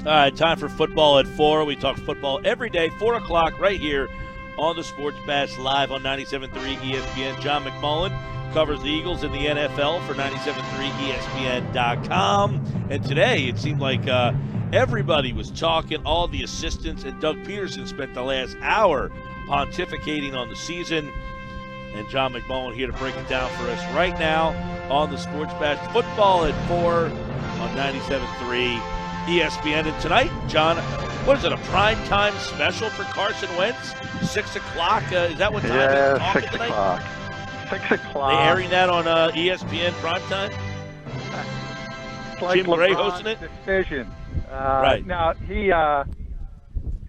All right, time for football at 4. We talk football every day, 4 o'clock, right here on the Sports Bash live on 97.3 ESPN. John McMullen covers the Eagles in the NFL for 97.3 ESPN.com. And today it seemed like everybody was talking, all the assistants, and Doug Peterson spent the last hour pontificating on the season. And John McMullen here to break it down for us right now on the Sports Bash. Football at 4 on 97.3 ESPN. And tonight, John, what is it, a primetime special for Carson Wentz? 6 o'clock? Is that what time it's talking 6 tonight? o'clock. 6 o'clock. They airing that on ESPN primetime? It's like Jim Gray LeBron's hosting it? decision. Right. Now, he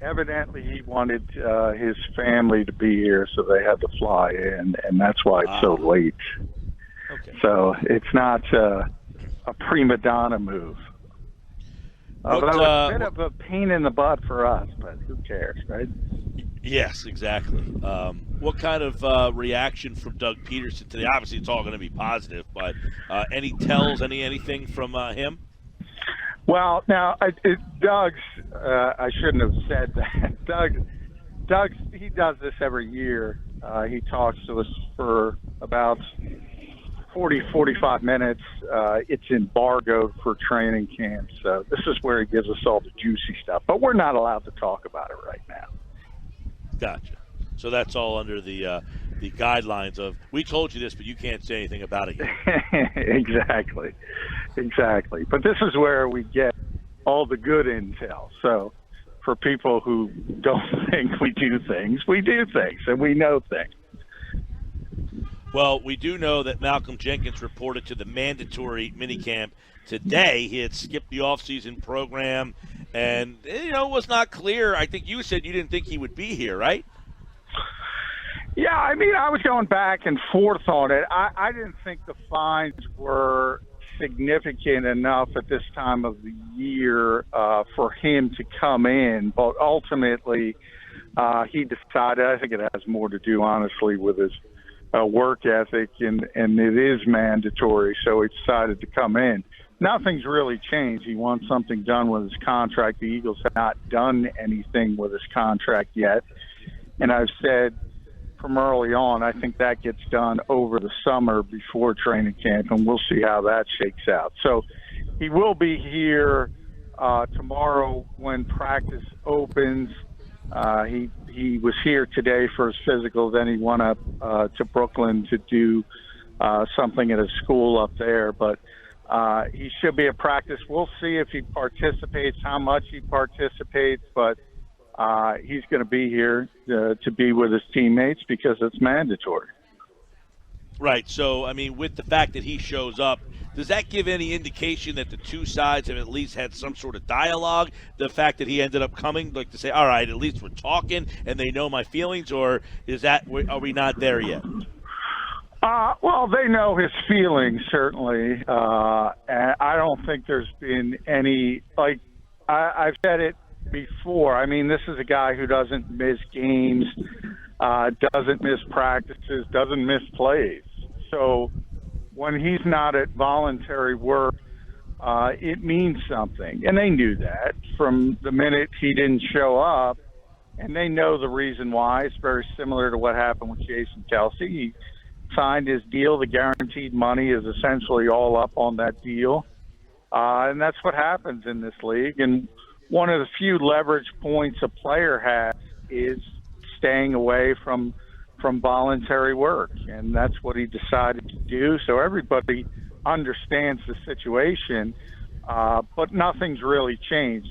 evidently he wanted his family to be here, so they had to fly in, and that's why it's so late. Okay. So it's not a prima donna move. Although it's a bit of a pain in the butt for us, but who cares, right? Yes, exactly. What kind of reaction from Doug Peterson today? Obviously, it's all going to be positive, but any tells, anything from him? Well, now Doug's. I shouldn't have said that. Doug's. He does this every year. He talks to us for about 45 minutes. It's embargoed for training camp, so this is where he gives us all the juicy stuff. But we're not allowed to talk about it right now. Gotcha. So that's all under the guidelines of, we told you this, but you can't say anything about it yet. Exactly. But this is where we get all the good intel. So for people who don't think we do things, and we know things. Well, we do know that Malcolm Jenkins reported to the mandatory minicamp today. He had skipped the offseason program, and it was not clear. I think you said you didn't think he would be here, right? Yeah, I mean, I was going back and forth on it. I didn't think the fines were significant enough at this time of the year for him to come in, but ultimately he decided, I think it has more to do, honestly, with his work ethic, and it is mandatory, so he decided to come in. Nothing's really changed. He wants something done with his contract. The Eagles have not done anything with his contract yet, and I've said from early on, I think that gets done over the summer before training camp, and we'll see how that shakes out. So he will be here tomorrow when practice opens. He was here today for his physical. Then he went up to Brooklyn to do something at a school up there. But he should be at practice. We'll see if he participates, how much he participates. But he's going to be here to be with his teammates because it's mandatory. Right. So, I mean, with the fact that he shows up, does that give any indication that the two sides have at least had some sort of dialogue? The fact that he ended up coming, like to say, all right, at least we're talking and they know my feelings, or are we not there yet? Well, they know his feelings, certainly. And I don't think there's been any, I've said it before. I mean, this is a guy who doesn't miss games, doesn't miss practices, doesn't miss plays. So when he's not at voluntary work, it means something. And they knew that from the minute he didn't show up, and they know the reason why. It's very similar to what happened with Jason Kelsey. He signed his deal. The guaranteed money is essentially all up on that deal. And that's what happens in this league. And one of the few leverage points a player has is staying away from voluntary work, and that's what he decided to do. So everybody understands the situation, but nothing's really changed.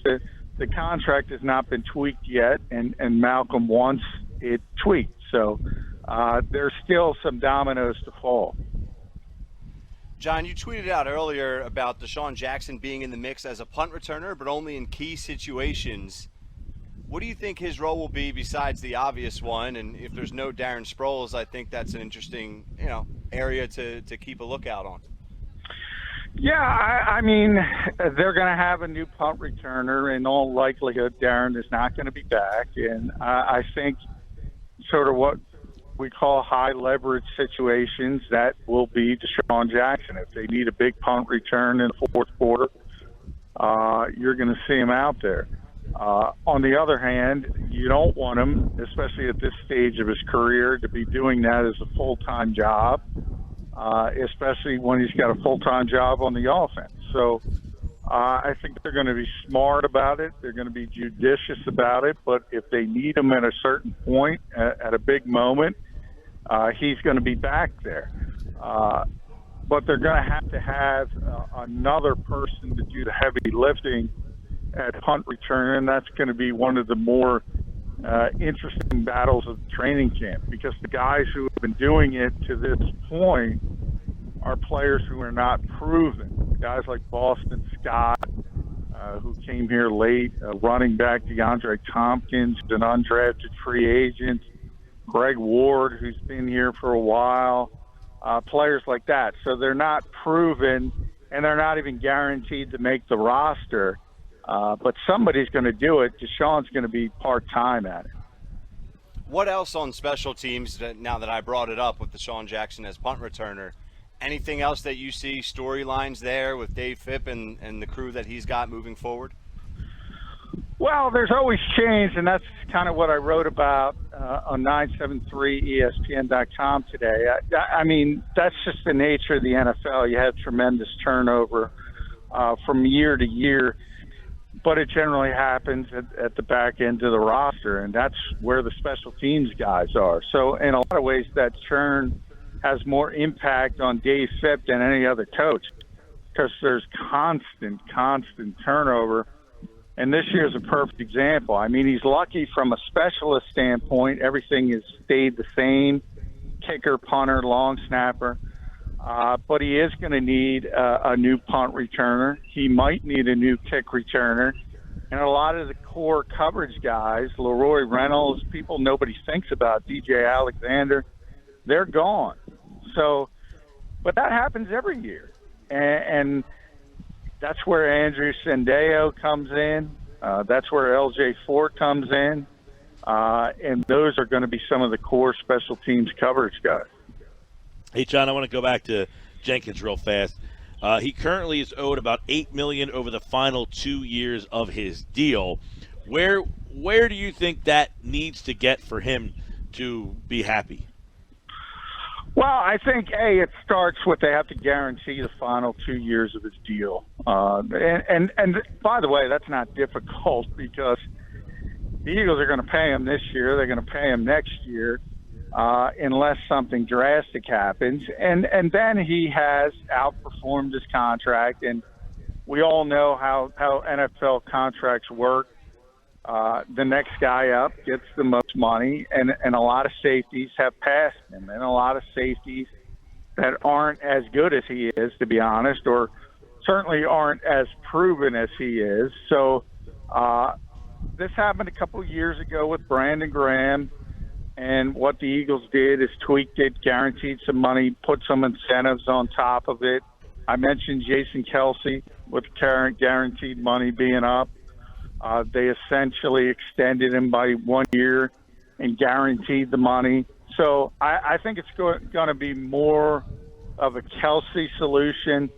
The contract has not been tweaked yet, and Malcolm wants it tweaked. So there's still some dominoes to fall. John, you tweeted out earlier about Desean Jackson being in the mix as a punt returner, but only in key situations. What do you think his role will be besides the obvious one? And if there's no Darren Sproles, I think that's an interesting, area to keep a lookout on. Yeah, I mean, they're going to have a new punt returner. In all likelihood, Darren is not going to be back. And I think sort of what we call high leverage situations, that will be Desean Jackson. If they need a big punt return in the fourth quarter, you're going to see him out there. On the other hand, you don't want him, especially at this stage of his career, to be doing that as a full-time job, especially when he's got a full-time job on the offense. So I think they're going to be smart about it. They're going to be judicious about it. But if they need him at a certain point, at a big moment, he's going to be back there. But they're going to have another person to do the heavy lifting at punt return, and that's going to be one of the more interesting battles of the training camp, because the guys who have been doing it to this point are players who are not proven. Guys like Boston Scott, who came here late, running back DeAndre Tompkins, an undrafted free agent, Greg Ward, who's been here for a while, players like that. So they're not proven, and they're not even guaranteed to make the roster. But somebody's going to do it. Desean's going to be part-time at it. What else on special teams, now that I brought it up with Desean Jackson as punt returner, anything else that you see, storylines there with Dave Phipp and the crew that he's got moving forward? Well, there's always change, and that's kind of what I wrote about on 973ESPN.com today. I mean, that's just the nature of the NFL. You have tremendous turnover from year to year, but it generally happens at the back end of the roster, and that's where the special teams guys are. So in a lot of ways, that churn has more impact on Dave Phipp than any other coach, because there's constant turnover. And this year's a perfect example. I mean, he's lucky from a specialist standpoint. Everything has stayed the same, kicker, punter, long snapper. But he is going to need a new punt returner. He might need a new kick returner. And a lot of the core coverage guys, Leroy Reynolds, people nobody thinks about, DJ Alexander, they're gone. So, but that happens every year. And that's where Andrew Sendeo comes in. That's where LJ Fort comes in. And those are going to be some of the core special teams coverage guys. Hey, John, I want to go back to Jenkins real fast. He currently is owed about $8 million over the final 2 years of his deal. Where do you think that needs to get for him to be happy? Well, I think, it starts with they have to guarantee the final 2 years of his deal. And by the way, that's not difficult, because the Eagles are going to pay him this year. They're going to pay him next year, unless something drastic happens. And then he has outperformed his contract, and we all know how NFL contracts work. The next guy up gets the most money, and a lot of safeties have passed him, and a lot of safeties that aren't as good as he is, to be honest, or certainly aren't as proven as he is. So this happened a couple of years ago with Brandon Graham, and what the Eagles did is tweaked it, guaranteed some money, put some incentives on top of it. I mentioned Jason Kelsey with current guaranteed money being up. They essentially extended him by 1 year and guaranteed the money. So I think it's going to be more of a Kelsey solution,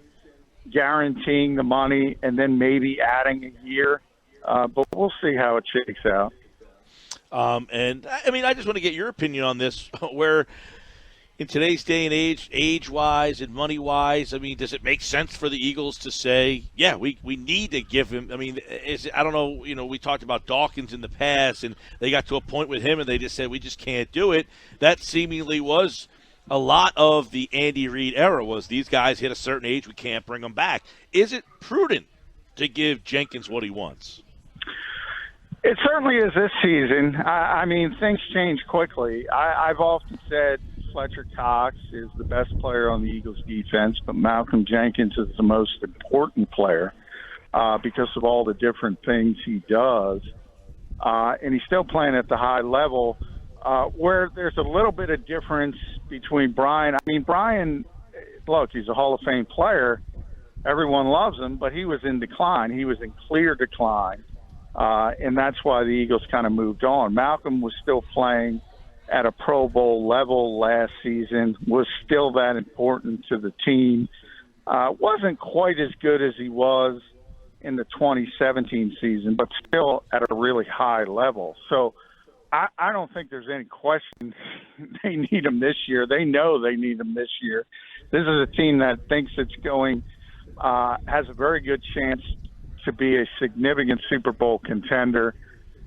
guaranteeing the money and then maybe adding a year. But we'll see how it shakes out. And I mean, I just want to get your opinion on this, where in today's day and age-wise and money-wise, I mean, does it make sense for the Eagles to say, yeah, we need to give him? I mean, I don't know, we talked about Dawkins in the past, and they got to a point with him, and they just said, we just can't do it. That seemingly was a lot of the Andy Reid era, was these guys hit a certain age, we can't bring them back. Is it prudent to give Jenkins what he wants? It certainly is this season. I mean, things change quickly. I've often said Fletcher Cox is the best player on the Eagles defense, but Malcolm Jenkins is the most important player because of all the different things he does. And he's still playing at the high level, where there's a little bit of difference between Brian. I mean, Brian, look, he's a Hall of Fame player. Everyone loves him, but he was in decline. He was in clear decline. And that's why the Eagles kind of moved on. Malcolm was still playing at a Pro Bowl level last season, was still that important to the team. Wasn't quite as good as he was in the 2017 season, but still at a really high level. So I don't think there's any question they need him this year. They know they need him this year. This is a team that thinks it's going, has a very good chance to be a significant Super Bowl contender.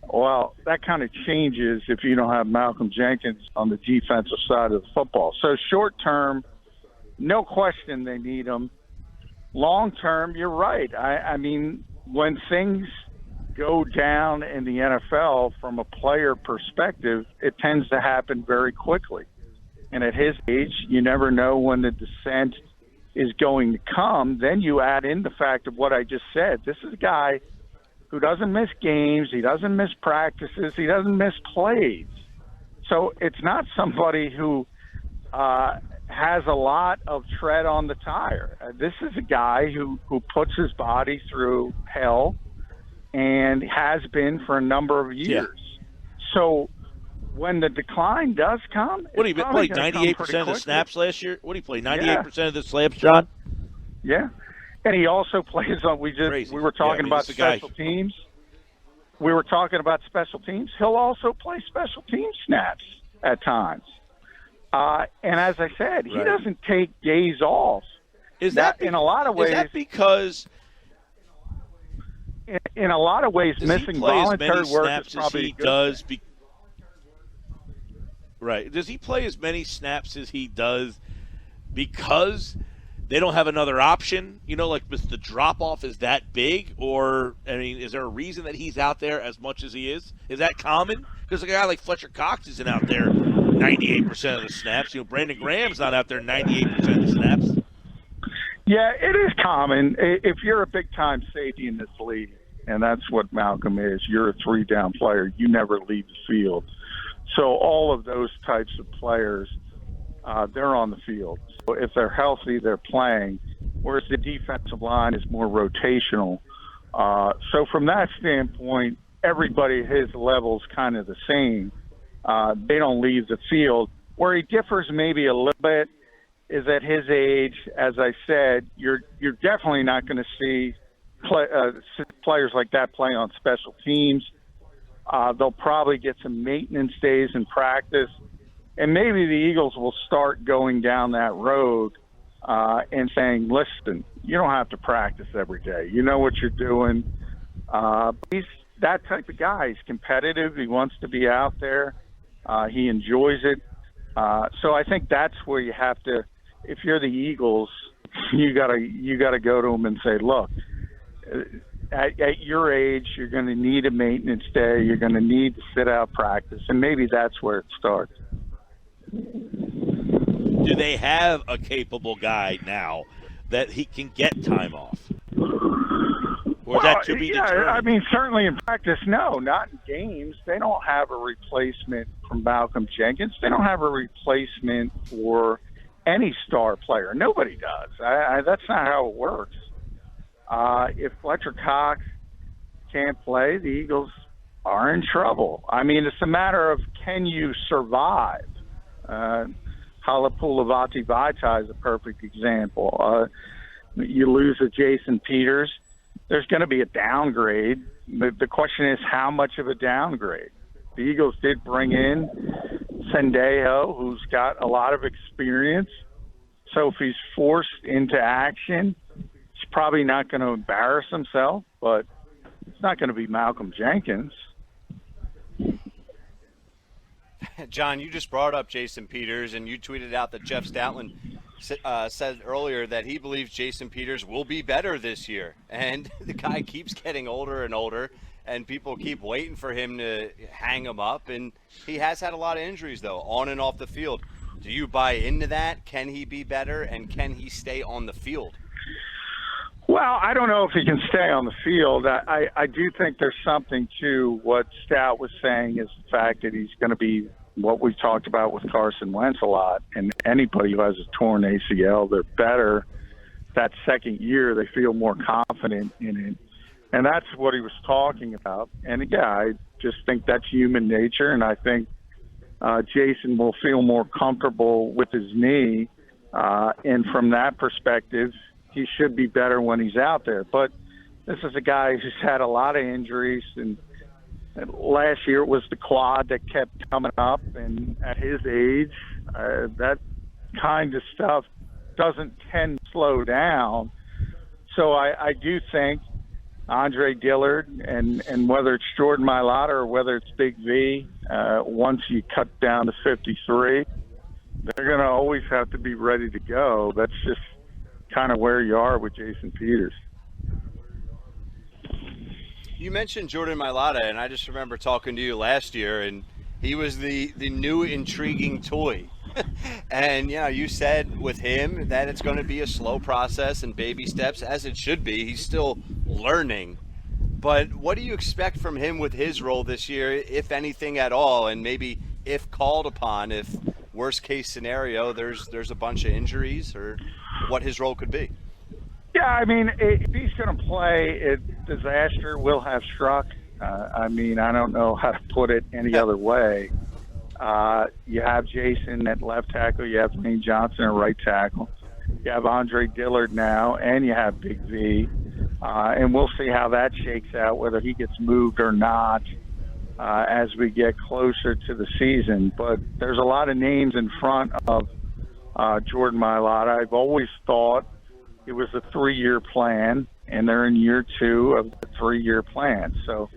Well, that kind of changes if you don't have Malcolm Jenkins on the defensive side of the football. So short term, no question they need him. Long term, you're right. I mean, when things go down in the NFL from a player perspective, it tends to happen very quickly. And at his age, you never know when the descent is going to come. Then you add in the fact of what I just said. This is a guy who doesn't miss games. He doesn't miss practices. He doesn't miss plays. So it's not somebody who has a lot of tread on the tire. This is a guy who puts his body through hell and has been for a number of years. Yeah. So when the decline does come, what did he play? 98% of the snaps last year. What did he play? 98% of the snaps, John. Yeah, and he also plays on. We were talking about special teams. We were talking about special teams. He'll also play special team snaps at times. And as I said, he doesn't take days off. Is that in a lot of ways? Is that because? In a lot of ways, missing voluntary work is probably does. Right. Does he play as many snaps as he does because they don't have another option? You know, like the drop-off is that big? Or, I mean, is there a reason that he's out there as much as he is? Is that common? Because a guy like Fletcher Cox isn't out there 98% of the snaps. You know, Brandon Graham's not out there 98% of the snaps. Yeah, it is common. If you're a big-time safety in this league, and that's what Malcolm is, you're a three-down player. You never leave the field. So all of those types of players, they're on the field. So if they're healthy, they're playing, whereas the defensive line is more rotational. So from that standpoint, everybody at his level is kind of the same. They don't leave the field. Where he differs maybe a little bit is at his age, as I said, you're definitely not going to see players like that play on special teams. They'll probably get some maintenance days in practice. And maybe the Eagles will start going down that road and saying, listen, you don't have to practice every day. You know what you're doing. He's that type of guy. He's competitive. He wants to be out there. He enjoys it. So I think that's where you have to, if you're the Eagles, you gotta go to him and say, look, at your age, you're going to need a maintenance day. You're going to need to sit out practice, and maybe that's where it starts. Do they have a capable guy now that he can get time off? Or is that to be determined? I mean, certainly in practice, no, not in games. They don't have a replacement for Malcolm Jenkins. They don't have a replacement for any star player. Nobody does. That's not how it works. If Fletcher Cox can't play, the Eagles are in trouble. I mean, it's a matter of can you survive? Halapulavati Vaitai is a perfect example. You lose a Jason Peters, there's going to be a downgrade. The question is how much of a downgrade? The Eagles did bring in Sendejo, who's got a lot of experience. So if he's forced into action, he's probably not going to embarrass himself, but it's not going to be Malcolm Jenkins. John, you just brought up Jason Peters, and you tweeted out that Jeff Stoutland said earlier that he believes Jason Peters will be better this year. And the guy keeps getting older and older, and people keep waiting for him to hang him up. And he has had a lot of injuries, though, on and off the field. Do you buy into that? Can he be better, and can he stay on the field? Well, I don't know if he can stay on the field. I do think there's something to what Stout was saying is the fact that he's going to be what we talked about with Carson Wentz a lot. And anybody who has a torn ACL, they're better. That second year, they feel more confident in it. And that's what he was talking about. And, yeah, I just think that's human nature. And I think Jason will feel more comfortable with his knee. And from that perspective, he should be better when he's out there. But this is a guy who's had a lot of injuries, and last year it was the quad that kept coming up, and at his age, that kind of stuff doesn't tend to slow down. So I do think Andre Dillard, and whether it's Jordan Mailata or whether it's Big V, once you cut down to 53, they're going to always have to be ready to go. That's just kind of where you are with Jason Peters. You mentioned Jordan Mailata, and I just remember talking to you last year, and he was the new intriguing toy. And, you said with him that it's going to be a slow process and baby steps, as it should be. He's still learning. But what do you expect from him with his role this year, if anything at all, and maybe if called upon, if worst case scenario, there's a bunch of injuries, or what his role could be? Yeah, I mean, if he's going to play, disaster will have struck. I don't know how to put it any other way. You have Jason at left tackle. You have Lane Johnson at right tackle. You have Andre Dillard now, and you have Big V. And we'll see how that shakes out, whether he gets moved or not as we get closer to the season. But there's a lot of names in front of Jordan Mailata. I've always thought it was a 3-year plan, and they're in year 2 of the 3-year plan. So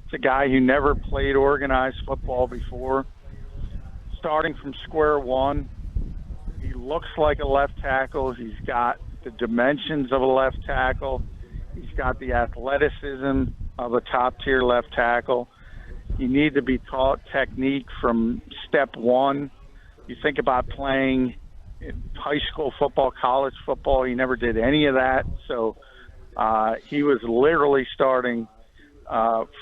it's a guy who never played organized football before. Starting from square one, he looks like a left tackle. He's got the dimensions of a left tackle. He's got the athleticism of a top-tier left tackle. You need to be taught technique from step one. You think about playing in high school football, college football. He never did any of that. So he was literally starting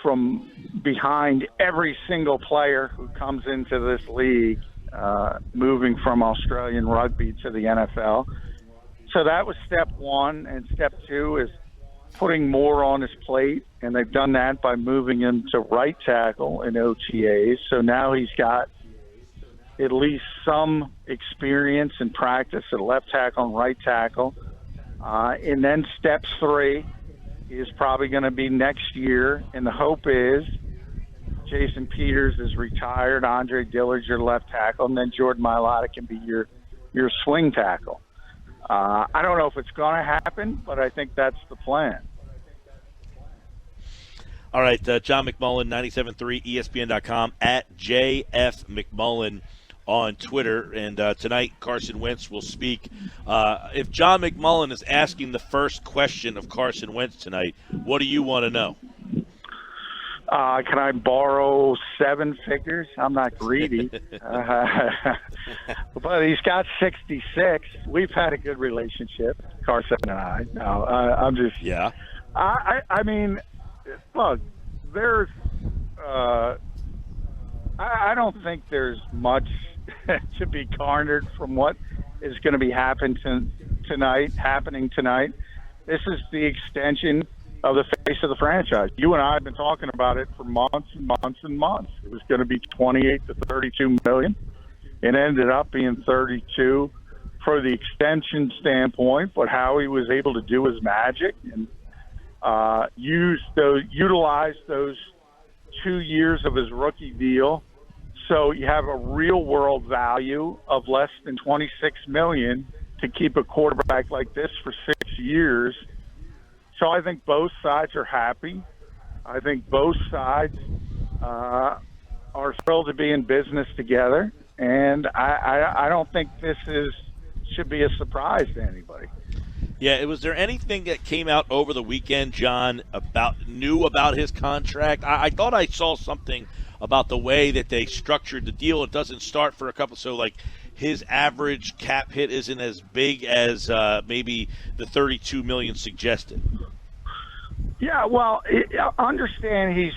from behind every single player who comes into this league, moving from Australian rugby to the NFL. So that was step one. And step 2 is putting more on his plate. And they've done that by moving him to right tackle in OTAs. So now he's got at least some experience and practice at left tackle and right tackle. And then step 3 is probably going to be next year, and the hope is Jason Peters is retired, Andre Dillard's your left tackle, and then Jordan Mailata can be your swing tackle. I don't know if it's going to happen, but I think that's the plan. All right, John McMullen, 97.3 ESPN.com, at JF McMullen on Twitter. And tonight, Carson Wentz will speak. If John McMullen is asking the first question of Carson Wentz tonight, what do you want to know? Can I borrow 7 figures? I'm not greedy. But he's got 66. We've had a good relationship, Carson and I. No, I'm just... Yeah. I mean, look, there's... I don't think there's much to be garnered from what is going to be happening tonight. This is the extension of the face of the franchise. You and I have been talking about it for months and months and months. It was going to be 28 to 32 million. It ended up being 32 for the extension standpoint, but how he was able to do his magic and utilize those 2 years of his rookie deal. So you have a real world value of less than 26 million to keep a quarterback like this for 6 years. So I think both sides are happy. I think both sides are thrilled to be in business together. And I don't think this should be a surprise to anybody. Yeah, was there anything that came out over the weekend, John, new about his contract? I thought I saw something about the way that they structured the deal. It doesn't start for a couple, so like his average cap hit isn't as big as maybe the 32 million suggested. Yeah, well, understand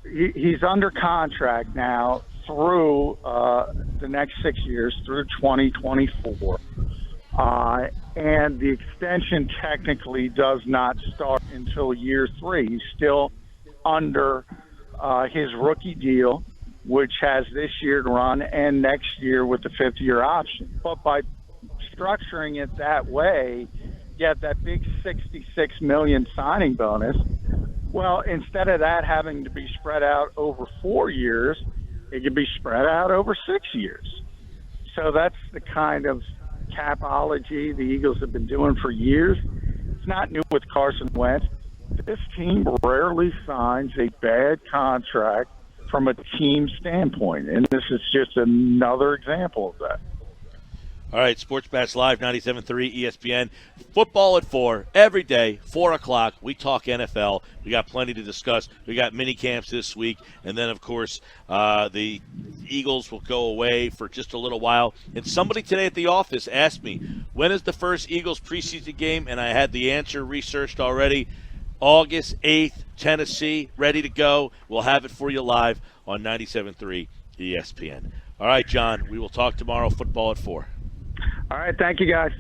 he's under contract now through the next 6 years, through 2024. And the extension technically does not start until year 3. He's still under his rookie deal, which has this year to run and next year with the 5th-year option. But by structuring it that way, get that big $66 million signing bonus. Well, instead of that having to be spread out over 4 years, it could be spread out over 6 years. So that's the kind of capology the Eagles have been doing for years. It's not new with Carson Wentz. This team rarely signs a bad contract from a team standpoint, and this is just another example of that. All right, Sports Bash Live, 97.3 ESPN. Football at 4, every day, 4 o'clock. We talk NFL. We got plenty to discuss. We got mini camps this week. And then, of course, the Eagles will go away for just a little while. And somebody today at the office asked me, when is the first Eagles preseason game? And I had the answer researched already. August 8th, Tennessee, ready to go. We'll have it for you live on 97.3 ESPN. All right, John, we will talk tomorrow. Football at 4. All right, thank you, guys.